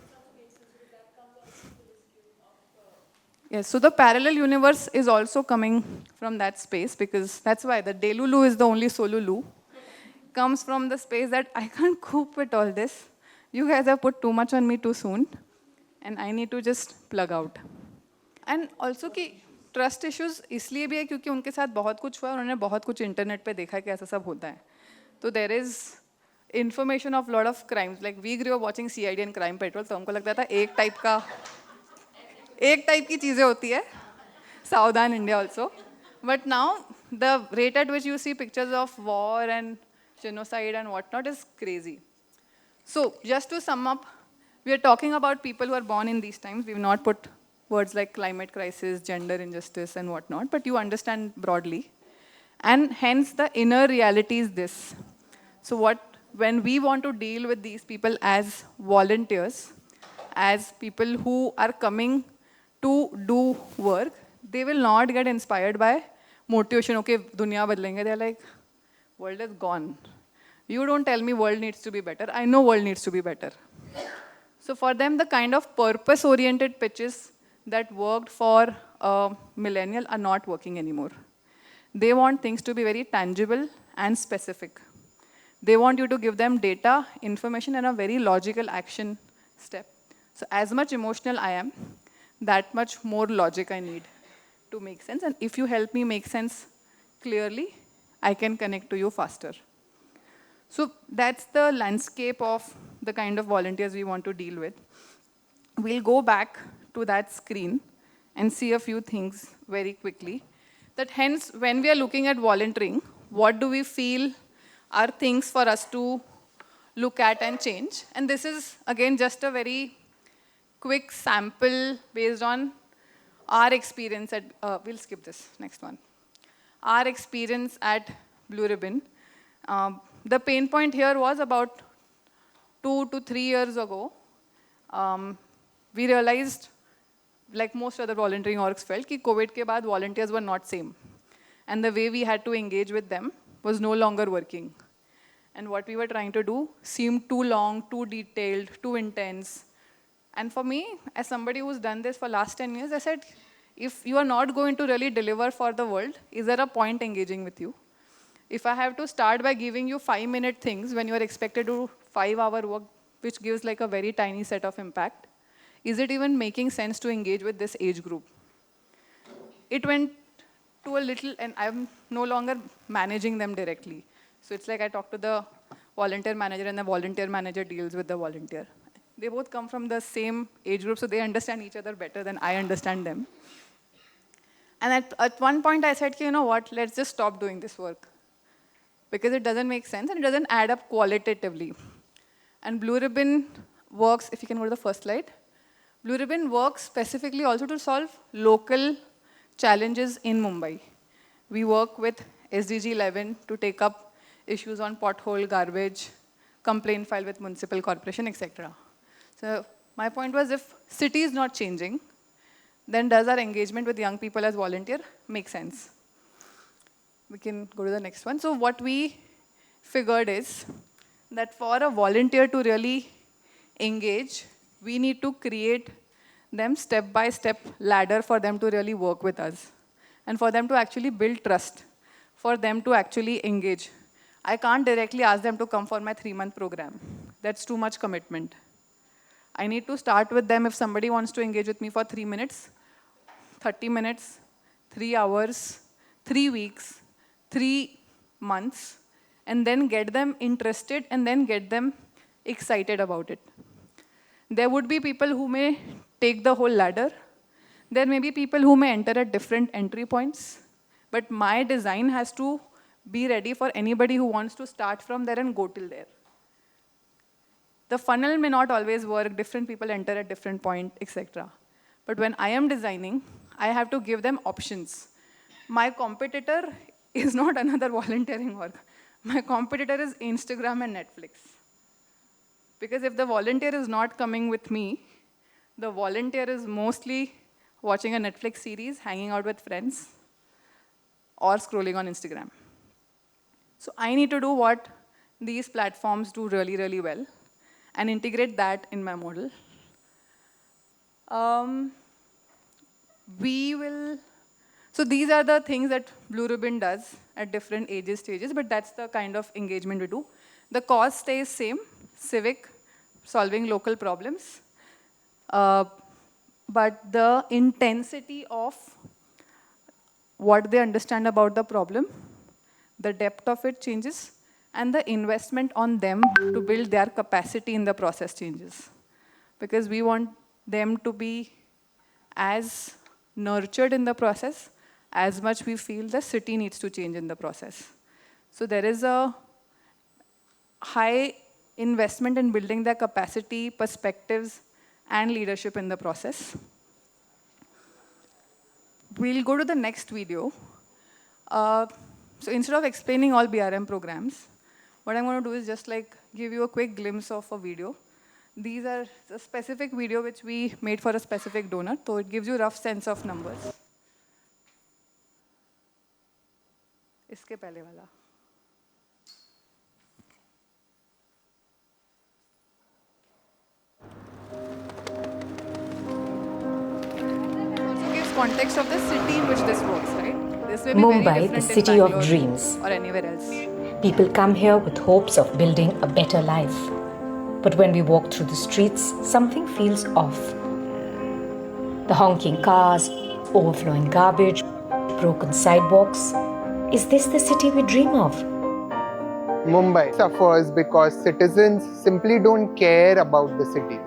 also makes sense because that comes also to this game of Yes, so the parallel universe is also coming from that space, because that's why the Delulu is the only Solulu. Comes from the space that I can't cope with all this. You guys have put too much on me too soon, and I need to just plug out. And also कि trust issues इसलिए भी है क्योंकि उनके साथ बहुत कुछ हुआ है और उन्होंने बहुत कुछ इंटरनेट पे देखा है कि ऐसा सब होता है. तो there is information of lot of crimes. Like we grew up watching CID and Crime Patrol, तो हमको लगता था एक टाइप की चीज़ें होती है. Saudhan India also. But now the rate at which you see pictures of war and genocide and whatnot is crazy. So just to sum up, we are talking about people who are born in these times. We've not put words like climate crisis, gender injustice, and whatnot, but you understand broadly. And hence the inner reality is this. So when we want to deal with these people as volunteers, as people who are coming to do work, they will not get inspired by motivation. Okay, dunya badlenge. They're like, world is gone. You don't tell me world needs to be better. I know world needs to be better. So for them, the kind of purpose-oriented pitches that worked for a millennial are not working anymore. They want things to be very tangible and specific. They want you to give them data, information, and a very logical action step. So as much emotional I am, that much more logic I need to make sense. And if you help me make sense clearly, I can connect to you faster. So that's the landscape of the kind of volunteers we want to deal with. We'll go back to that screen and see a few things very quickly. That hence, when we are looking at volunteering, what do we feel are things for us to look at and change? And this is, again, just a very quick sample based on our experience at, we'll skip this, next one. Our experience at Blue Ribbon. The pain point here was about 2 to 3 years ago. We realized, like most other volunteering orgs felt, that COVID ke baad volunteers were not same. And the way we had to engage with them was no longer working. And what we were trying to do seemed too long, too detailed, too intense. And for me, as somebody who's done this for last 10 years, I said, if you are not going to really deliver for the world, is there a point engaging with you? If I have to start by giving you 5-minute things when you are expected to do 5-hour work, which gives like a very tiny set of impact, is it even making sense to engage with this age group? It went to a little, and I'm no longer managing them directly. So it's like I talk to the volunteer manager and the volunteer manager deals with the volunteer. They both come from the same age group, so they understand each other better than I understand them. And at one point I said, you know what, let's just stop doing this work. Because it doesn't make sense and it doesn't add up qualitatively. And Blue Ribbon works, if you can go to the first slide. Blue Ribbon works specifically also to solve local challenges in Mumbai. We work with SDG 11 to take up issues on pothole, garbage, complaint file with municipal corporation, etc. So my point was, if city is not changing, then does our engagement with young people as volunteer make sense? We can go to the next one. So what we figured is that for a volunteer to really engage, we need to create them step-by-step ladder for them to really work with us and for them to actually build trust, for them to actually engage. I can't directly ask them to come for my 3-month program. That's too much commitment. I need to start with them. If somebody wants to engage with me for 3 minutes, 30 minutes, 3 hours, 3 weeks, 3 months, and then get them interested and then get them excited about it. There would be people who may take the whole ladder. There may be people who may enter at different entry points. But my design has to be ready for anybody who wants to start from there and go till there. The funnel may not always work. Different people enter at different points, etc. But when I am designing, I have to give them options. My competitor is not another volunteering org. My competitor is Instagram and Netflix. Because if the volunteer is not coming with me, the volunteer is mostly watching a Netflix series, hanging out with friends, or scrolling on Instagram. So I need to do what these platforms do really, really well and integrate that in my model. So these are the things that Blue Ribbon does at different ages, stages, but that's the kind of engagement we do. The cause stays same, civic, solving local problems. But the intensity of what they understand about the problem, the depth of it changes, and the investment on them to build their capacity in the process changes. Because we want them to be as nurtured in the process as much we feel the city needs to change in the process. So there is a high investment in building their capacity, perspectives, and leadership in the process. We'll go to the next video. So instead of explaining all BRM programs, what I'm going to do is just like give you a quick glimpse of a video. These are a specific video which we made for a specific donor, so it gives you a rough sense of numbers. इसके पहले वाला. Also gives context of the city in which this works, right? This may be Mumbai, very the different city in of Bangalore dreams. or anywhere else. People come here with hopes of building a better life. But when we walk through the streets, something feels off. The honking cars, overflowing garbage, broken sidewalks. Is this the city we dream of? Mumbai suffers because citizens simply don't care about the city.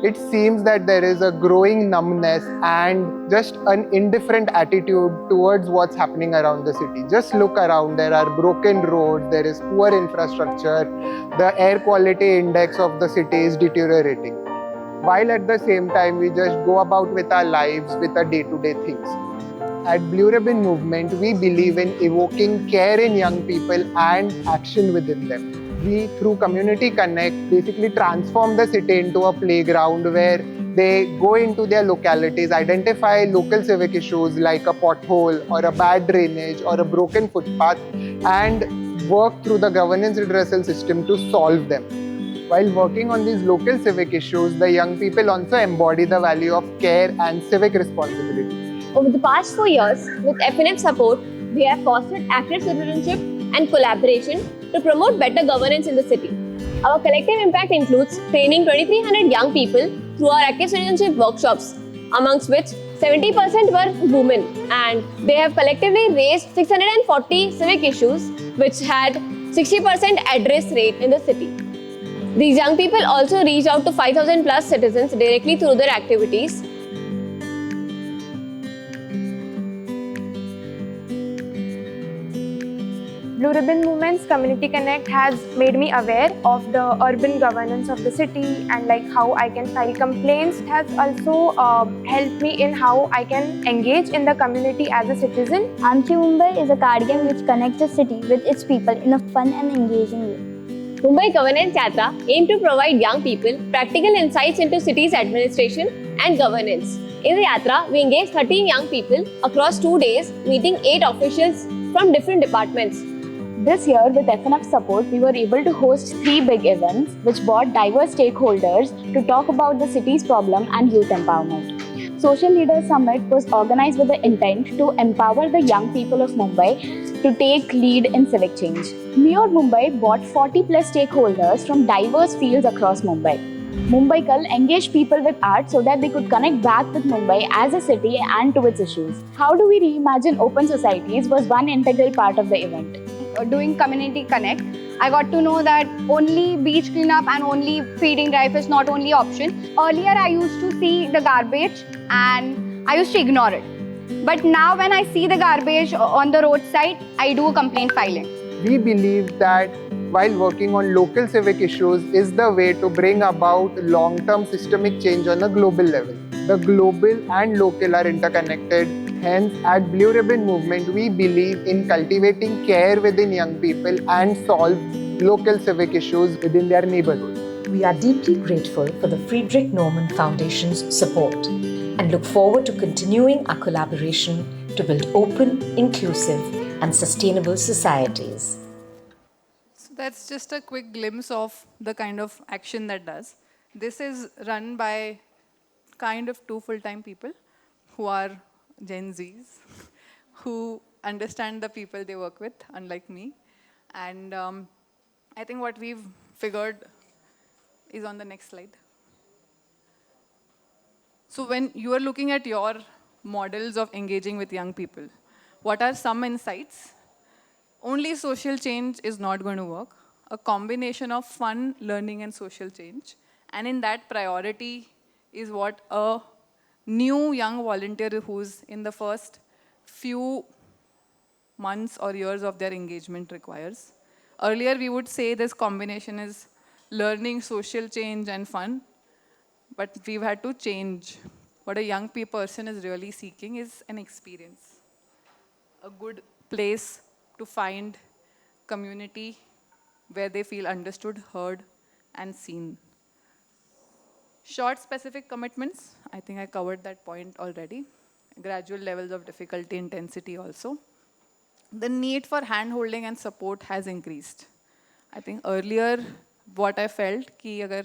It seems that there is a growing numbness and just an indifferent attitude towards what's happening around the city. Just look around, there are broken roads, there is poor infrastructure, the air quality index of the city is deteriorating. While at the same time, we just go about with our lives with our day-to-day things. At Blue Ribbon Movement, we believe in evoking care in young people and action within them. We, through Community Connect, basically transform the city into a playground where they go into their localities, identify local civic issues like a pothole or a bad drainage or a broken footpath, and work through the governance redressal system to solve them. While working on these local civic issues, the young people also embody the value of care and civic responsibility. Over the past 4 years, with FNF support, we have fostered active citizenship and collaboration to promote better governance in the city. Our collective impact includes training 2,300 young people through our active citizenship workshops, amongst which 70% were women, and they have collectively raised 640 civic issues, which had 60% address rate in the city. These young people also reached out to 5,000 plus citizens directly through their activities. Blue Ribbon Movement's Community Connect has made me aware of the urban governance of the city and like how I can file complaints. It has also helped me in how I can engage in the community as a citizen. Amchi Mumbai is a card game which connects the city with its people in a fun and engaging way. Mumbai Governance Yatra aims to provide young people practical insights into city's administration and governance. In the Yatra, we engage 13 young people across 2 days, meeting 8 officials from different departments. This year, with FNF support, we were able to host 3 big events which brought diverse stakeholders to talk about the city's problem and youth empowerment. Social Leaders Summit was organized with the intent to empower the young people of Mumbai to take lead in civic change. Mayor Mumbai brought 40 plus stakeholders from diverse fields across Mumbai. Mumbaikal engaged people with art so that they could connect back with Mumbai as a city and to its issues. How do we reimagine open societies was one integral part of the event. Doing community connect, I got to know that only beach cleanup and only feeding drive is not only option. Earlier I used to see the garbage and I used to ignore it. But now when I see the garbage on the roadside, I do a complaint filing. We believe that while working on local civic issues is the way to bring about long-term systemic change on a global level. The global and local are interconnected. Hence, at Blue Ribbon Movement, we believe in cultivating care within young people and solve local civic issues within their neighborhood. We are deeply grateful for the Friedrich Naumann Foundation's support and look forward to continuing our collaboration to build open, inclusive, and sustainable societies. So that's just a quick glimpse of the kind of action that does. This is run by kind of 2 full-time people who are Gen Zs, who understand the people they work with, unlike me. And I think what we've figured is on the next slide. So when you are looking at your models of engaging with young people, what are some insights? Only social change is not going to work. A combination of fun, learning, and social change. And in that priority is what a new young volunteer who's in the first few months or years of their engagement requires. Earlier, we would say this combination is learning, social change, and fun. But we've had to change. What a young person is really seeking is an experience. A good place to find community where they feel understood, heard, and seen. Short, specific commitments. I think I covered that point already. Gradual levels of difficulty, intensity also. The need for hand-holding and support has increased. I think earlier, what I felt, ki agar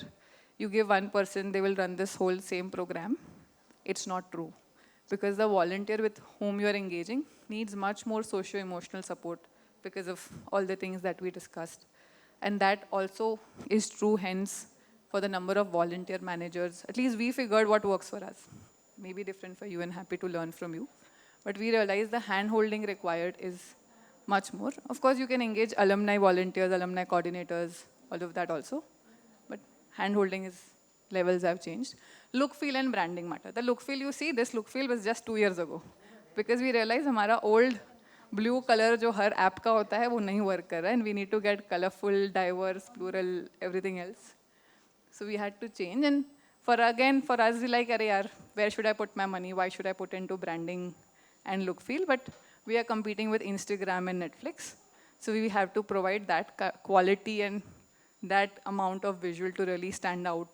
you give one person, they will run this whole same program. It's not true. Because the volunteer with whom you are engaging needs much more socio-emotional support because of all the things that we discussed. And that also is true, hence, for the number of volunteer managers. At least we figured what works for us. Maybe different for you and happy to learn from you. But we realized the hand-holding required is much more. Of course, you can engage alumni volunteers, alumni coordinators, all of that also. But hand-holding is, levels have changed. Look, feel, and branding matter. The look, feel you see, this look, feel was just 2 years ago. Because we realized our old blue color जो हर app का होता है वो नहीं work कर रहा है, and we need to get colorful, diverse, plural, everything else. So we had to change, and for us, like, अरे यार, where should I put my money? Why should I put into branding and look, feel? But we are competing with Instagram and Netflix, so we have to provide that quality and that amount of visual to really stand out.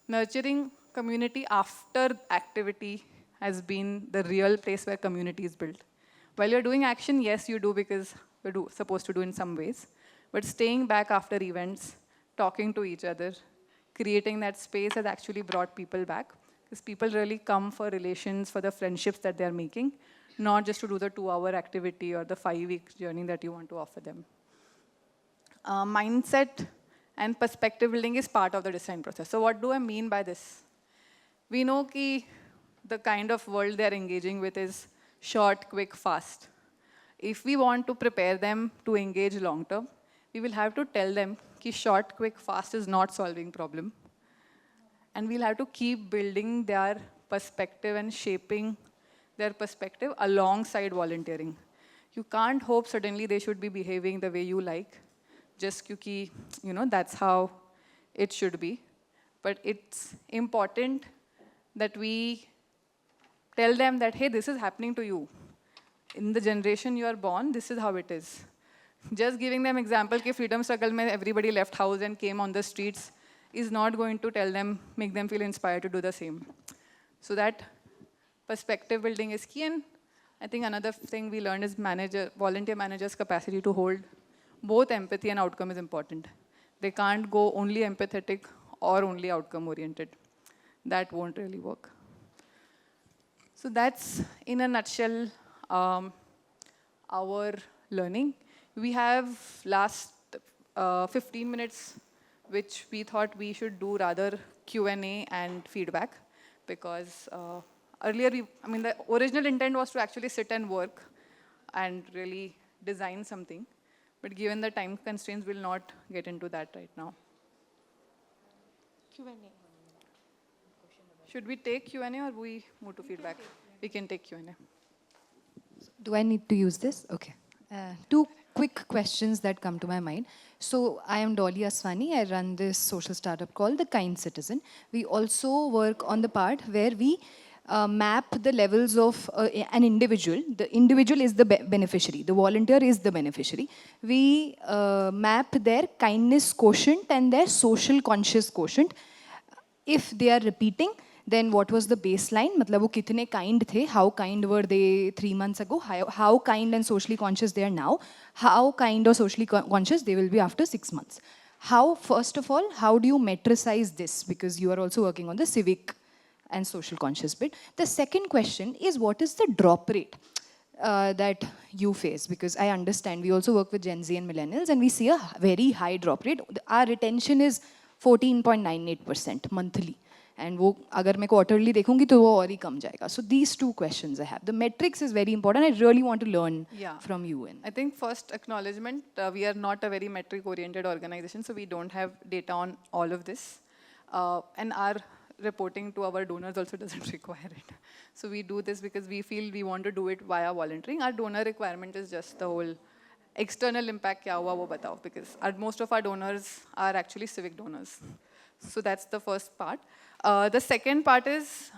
Nurturing community after activity has been the real place where community is built. While you're doing action, yes, you do because you're supposed to do in some ways. But staying back after events, talking to each other, creating that space has actually brought people back. Because people really come for relations, for the friendships that they're making, not just to do the 2-hour activity or the 5-week journey that you want to offer them. Mindset and perspective building is part of the design process. So what do I mean by this? We know that the kind of world they're engaging with is short, quick, fast. If we want to prepare them to engage long-term, we will have to tell them that short, quick, fast is not solving problem. And we'll have to keep building their perspective and shaping their perspective alongside volunteering. You can't hope suddenly they should be behaving the way you like, just because, that's how it should be. But it's important that we tell them that, hey, this is happening to you. In the generation you are born, this is how it is. Just giving them example that freedom struggle mein everybody left house and came on the streets is not going to make them feel inspired to do the same. So that perspective building is key. And I think another thing we learned is volunteer managers' capacity to hold both empathy and outcome is important. They can't go only empathetic or only outcome oriented. That won't really work. So that's, in a nutshell, our learning. We have last 15 minutes, which we thought we should do rather Q&A and feedback, because earlier, the original intent was to actually sit and work and really design something. But given the time constraints, we'll not get into that right now. Q&A. Should we take Q&A or we move to feedback? We can take Q&A. Do I need to use this? Okay. Two quick questions that come to my mind. So I am Dolly Aswani. I run this social startup called The Kind Citizen. We also work on the part where we map the levels of an individual. The individual is the beneficiary. The volunteer is the beneficiary. We map their kindness quotient and their social conscious quotient. If they are repeating, then what was the baseline? मतलब वो कितने kind थे? How kind were they 3 months ago? How kind and socially conscious they are now? How kind or socially conscious they will be after 6 months? First of all, how do you metricize this? Because you are also working on the civic and social conscious bit. The second question is, what is the drop rate that you face? Because I understand we also work with Gen Z and Millennials, and we see a very high drop rate. Our retention is 14.98% monthly. And वो अगर मैं quarterly देखूंगी तो वो और ही कम जाएगा. So these two questions I have. The metrics is very important. I really want to learn from you. I think first acknowledgement, we are not a very metric-oriented organization, so we don't have data on all of this. And our reporting to our donors also doesn't require it. So we do this because we feel we want to do it via volunteering. Our donor requirement is just the whole external impact kya hua wo batao, because most of our donors are actually civic donors. So that's the first part. The second part is,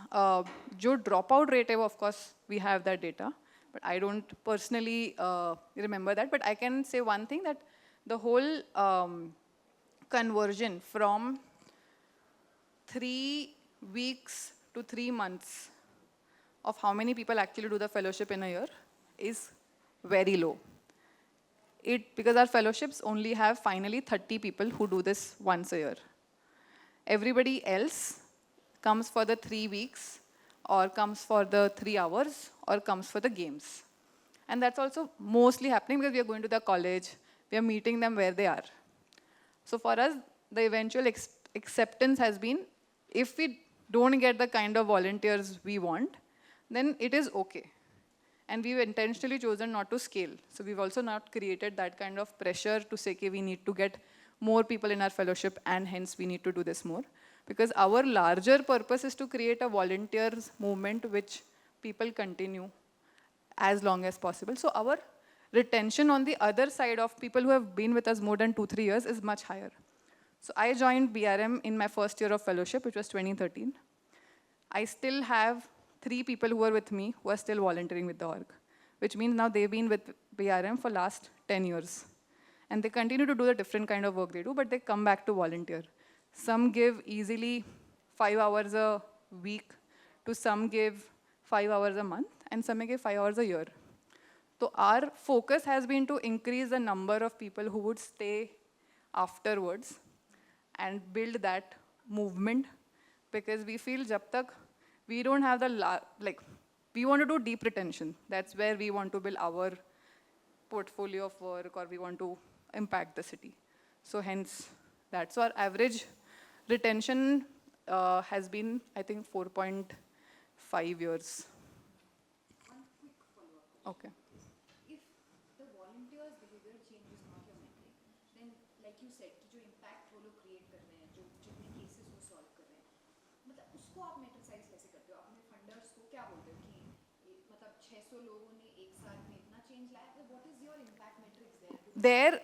jo dropout rate hai, of course, we have that data, but I don't personally remember that. But I can say one thing, that the whole conversion from 3 weeks to 3 months of how many people actually do the fellowship in a year is very low. Because our fellowships only have finally 30 people who do this once a year. Everybody else comes for the 3 weeks, or comes for the 3 hours, or comes for the games. And that's also mostly happening because we are going to the college, we are meeting them where they are. So for us, the eventual acceptance has been, if we don't get the kind of volunteers we want, then it is okay. And we've intentionally chosen not to scale. So we've also not created that kind of pressure to say, okay, we need to get more people in our fellowship and hence we need to do this more. Because our larger purpose is to create a volunteers movement which people continue as long as possible. So our retention on the other side of people who have been with us more than 2-3 years is much higher. So I joined BRM in my first year of fellowship, which was 2013. I still have 3 people who are with me who are still volunteering with the org, which means now they've been with BRM for last 10 years. And they continue to do the different kind of work they do, but they come back to volunteer. Some give easily 5 hours a week, to some give 5 hours a month, and some may give 5 hours a year. So our focus has been to increase the number of people who would stay afterwards and build that movement, because we feel jab tak we don't have the, we want to do deep retention. That's where we want to build our portfolio of work, or we want to impact the city. So hence that. So our average retention has been, I think, 4.5 years. One quick follow-up. Okay. If the volunteers' behavior change is not your metric, then, like you said, जो impact वो लोग create कर रहे हैं, जो जितने cases वो solve कर रहे हैं, मतलब उसको आप metricize कैसे करते हो? अपने funders को क्या बोलते हो कि मतलब 600 लोगों ने एक साल में इतना change लाया? What is your impact metrics there? There,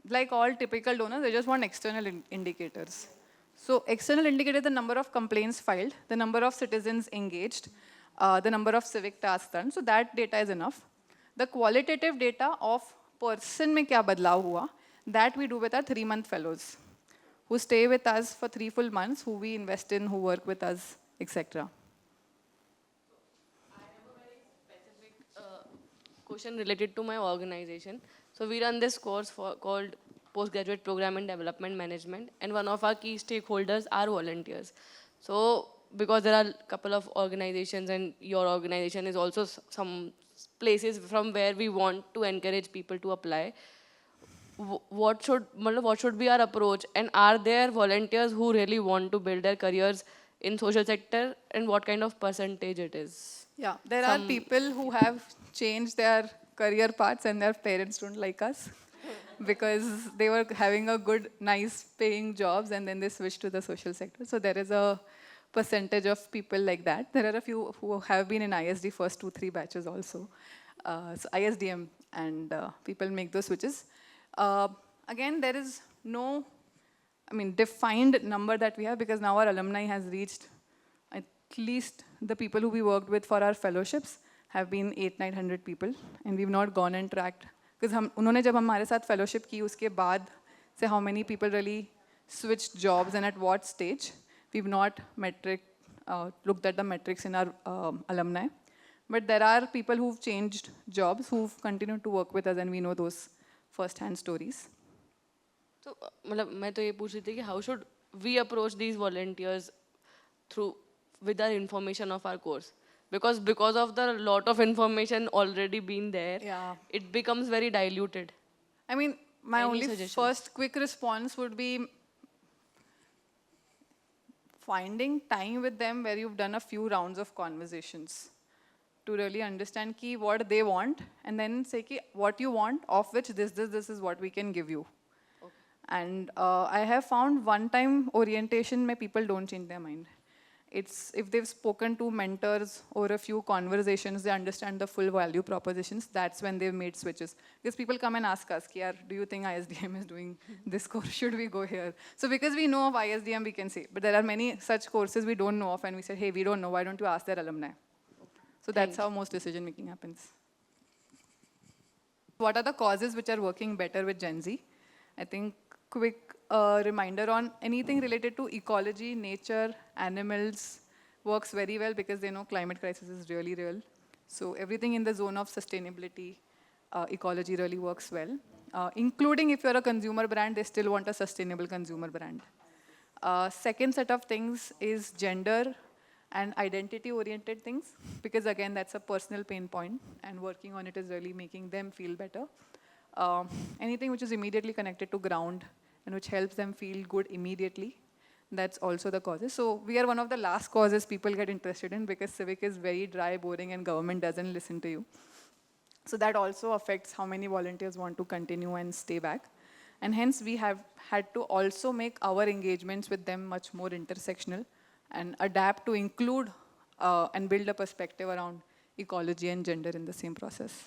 like all typical donors, they just want external indicators. So external indicator, the number of complaints filed, the number of citizens engaged, the number of civic tasks done. So that data is enough. The qualitative data of person में क्या बदलाव हुआ, that we do with our 3-month fellows, who stay with us for 3 full months, who we invest in, who work with us, etc. I have a very specific question related to my organization. So we run this course called Postgraduate Program in Development Management, and one of our key stakeholders are volunteers. So because there are a couple of organizations, and your organization is also some places from where we want to encourage people to apply, what should be our approach, and are there volunteers who really want to build their careers in social sector, and what kind of percentage it is? Yeah, there are people who have changed their career paths and their parents don't like us because they were having a good, nice paying jobs and then they switched to the social sector. So there is a percentage of people like that. There are a few who have been in ISD first 2-3 batches also. So ISDM and people make those switches. Again, there is no, defined number that we have because now our alumni has reached at least the people who we worked with for our fellowships have been 800-900 people, and we've not gone and tracked because उन्होंने जब हमारे साथ fellowship की उसके बाद से how many people really switched jobs and at what stage, we've not looked at the metrics in our alumni. But there are people who've changed jobs who've continued to work with us, and we know those first-hand stories. So, मैं तो ये पूछ रही थी कि how should we approach these volunteers with our information of our course? Because of the lot of information already been there, it becomes very diluted. My only first quick response would be finding time with them where you've done a few rounds of conversations to really understand what they want, and then say what you want, of which this is what we can give you. Okay. And I have found one-time orientation where people don't change their mind. It's if they've spoken to mentors over a few conversations, they understand the full value propositions, that's when they've made switches. Because people come and ask us, do you think ISDM is doing this course? Should we go here? So because we know of ISDM, we can say. But there are many such courses we don't know of, and we said, hey, we don't know, why don't you ask their alumni? So that's how most decision making happens. What are the causes which are working better with Gen Z? I think quick reminder on anything related to ecology, nature, animals works very well because they know climate crisis is really real. So everything in the zone of sustainability, ecology really works well. Including if you're a consumer brand, they still want a sustainable consumer brand. Second set of things is gender and identity-oriented things, because again, that's a personal pain point, and working on it is really making them feel better. Anything which is immediately connected to ground and which helps them feel good immediately, that's also the causes. So we are one of the last causes people get interested in because civic is very dry, boring, and government doesn't listen to you. So that also affects how many volunteers want to continue and stay back. And hence, we have had to also make our engagements with them much more intersectional and adapt to include and build a perspective around ecology and gender in the same process.